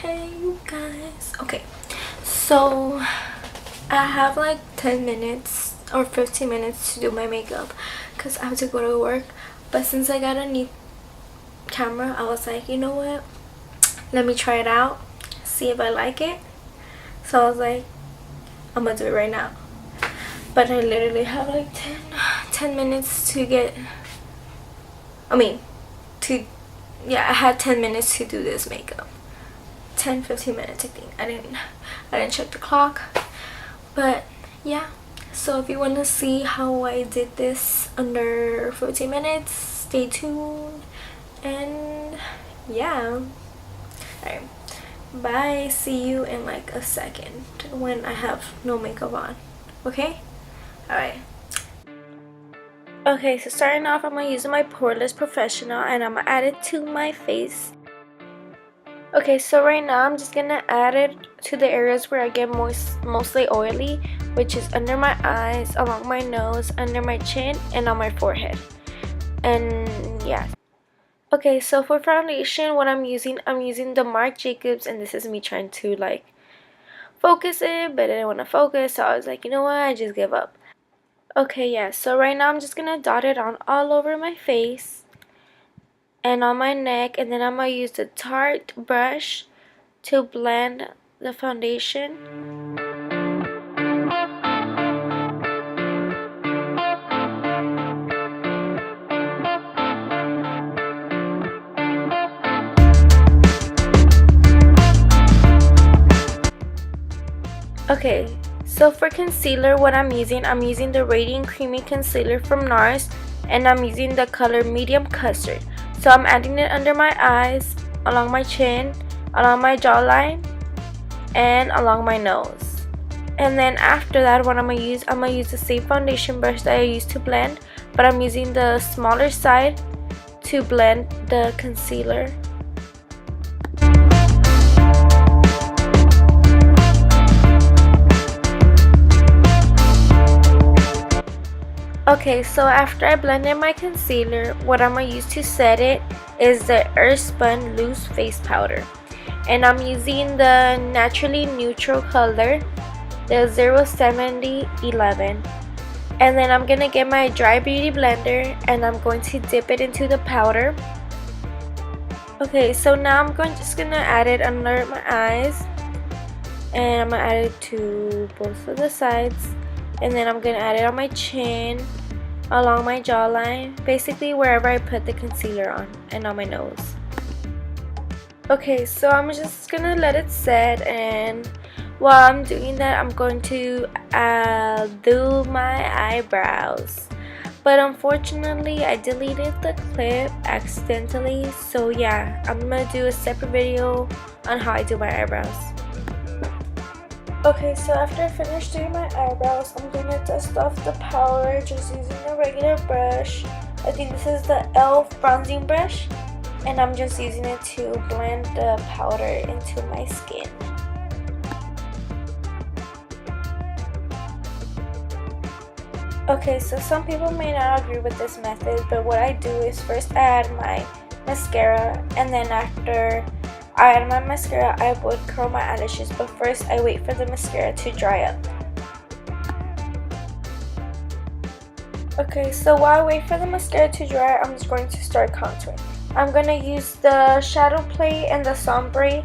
Hey you guys. Okay, so I have like 10 minutes or 15 minutes to do my makeup because I have to go to work. But since I got a new camera, I was like, you know what, let me try it out, see if I like it. So I was like, I'm gonna do it right now. But I literally have like 10 minutes to get, I had 10 minutes to do this makeup. 10-15 minutes, I think. I didn't check the clock, but yeah. So if you want to see how I did this under 15 minutes, stay tuned. And yeah, alright, bye. See you in like a second when I have no makeup on. Okay, alright. Okay, so starting off, I'm gonna use my Poreless Professional and I'm gonna add it to my face. Okay, so right now I'm just gonna add it to the areas where I get mostly oily, which is under my eyes, along my nose, under my chin, and on my forehead. And yeah. Okay, so for foundation, what I'm using the Marc Jacobs, and this is me trying to like focus it, but I didn't want to focus, so I was like, you know what, I just give up. Okay, yeah, so right now I'm just gonna dot it on all over my face and on my neck, and then I'm going to use the Tarte brush to blend the foundation. Okay, so for concealer, what I'm using the Radiant Creamy Concealer from NARS, and I'm using the color Medium Custard. So I'm adding it under my eyes, along my chin, along my jawline, and along my nose. And then after that, what I'm gonna use the same foundation brush that I used to blend, but I'm using the smaller side to blend the concealer. Okay, so after I blended my concealer, what I'm going to use to set it is the Earthspun Loose Face Powder. And I'm using the Naturally Neutral color, the 07011. And then I'm going to get my Dry Beauty blender and I'm going to dip it into the powder. Okay, so now I'm just going to add it under my eyes. And I'm going to add it to both of the sides. And then I'm going to add it on my chin, along my jawline, basically wherever I put the concealer on, and on my nose. Okay, so I'm just going to let it set, and while I'm doing that, I'm going to do my eyebrows. But unfortunately, I deleted the clip accidentally, so yeah, I'm going to do a separate video on how I do my eyebrows. Okay, so after I finish doing my eyebrows, I'm going to dust off the powder just using a regular brush. I think this is the e.l.f. bronzing brush, and I'm just using it to blend the powder into my skin. Okay, so some people may not agree with this method, but what I do is first I add my mascara, and then after I add my mascara, I would curl my eyelashes, but first I wait for the mascara to dry up. Okay, so while I wait for the mascara to dry, I'm just going to start contouring. I'm going to use the Shadow Play and the Sombre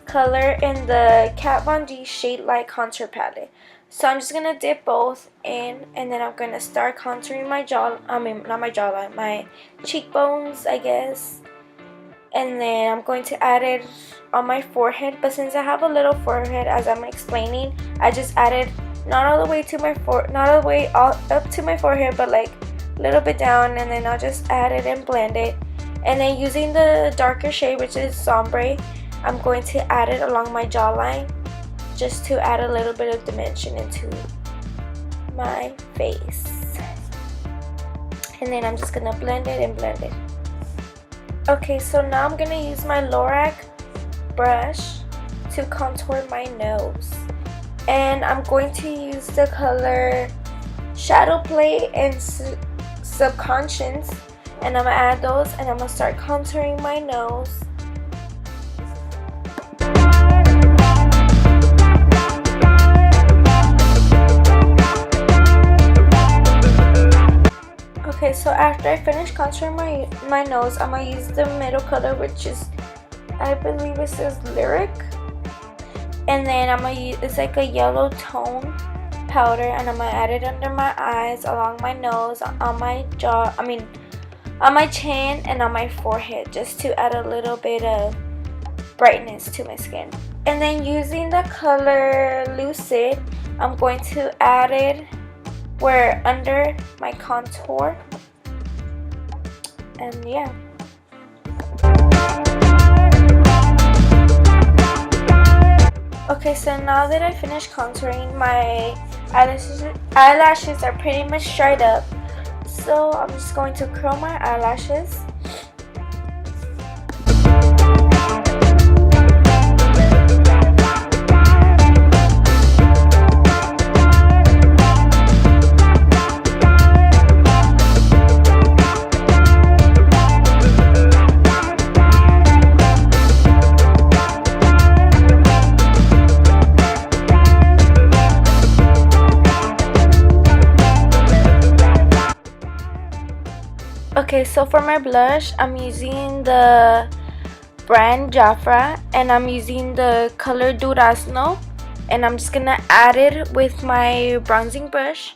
color in the Kat Von D Shade Light Contour Palette. So I'm just going to dip both in, and then I'm going to start contouring my my cheekbones, I guess. And then I'm going to add it on my forehead, but since I have a little forehead, as I'm explaining, I just added not all the way up to my forehead, but like a little bit down, and then I'll just add it and blend it. And then using the darker shade, which is Sombre, I'm going to add it along my jawline, just to add a little bit of dimension into my face. And then I'm just gonna blend it and blend it. Okay, so now I'm going to use my Lorac brush to contour my nose. And I'm going to use the color Shadow Play and Subconscious. And I'm going to add those, and I'm going to start contouring my nose. so after I finish contouring my nose, I'm going to use the middle color, which is, I believe it says Lyric. And then I'm going to use, it's like a yellow tone powder, and I'm going to add it under my eyes, along my nose, on my jaw, on my chin, and on my forehead, just to add a little bit of brightness to my skin. And then using the color Lucid, I'm going to add it where under my contour. And yeah. Okay, so now that I finished contouring, my eyelashes are pretty much dried up. So I'm just going to curl my eyelashes. Okay, so for my blush, I'm using the brand Jafra, and I'm using the color Durazno, and I'm just gonna add it with my bronzing brush.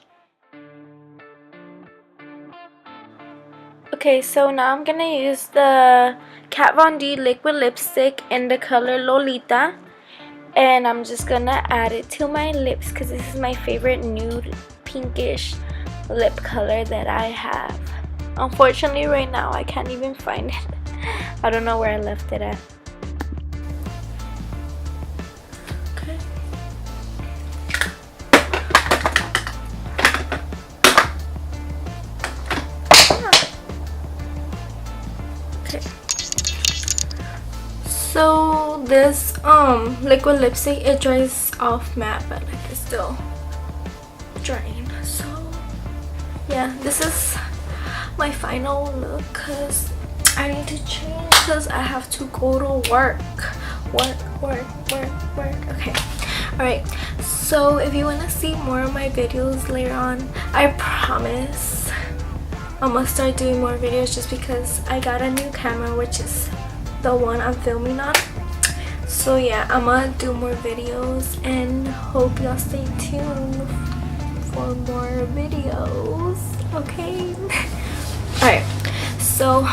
Okay, so now I'm gonna use the Kat Von D liquid lipstick in the color Lolita, and I'm just gonna add it to my lips because this is my favorite nude pinkish lip color that I have. Unfortunately, right now I can't even find it. I don't know where I left it at. Okay. Okay. So this liquid lipstick, it dries off matte, but like it's still drying. So yeah, this is my final look because I need to change because I have to go to work. Okay, alright, so if you want to see more of my videos later on, I promise I'm gonna start doing more videos just because I got a new camera, which is the one I'm filming on. So yeah, I'm gonna do more videos and hope y'all stay tuned for more videos. Okay. Alright, so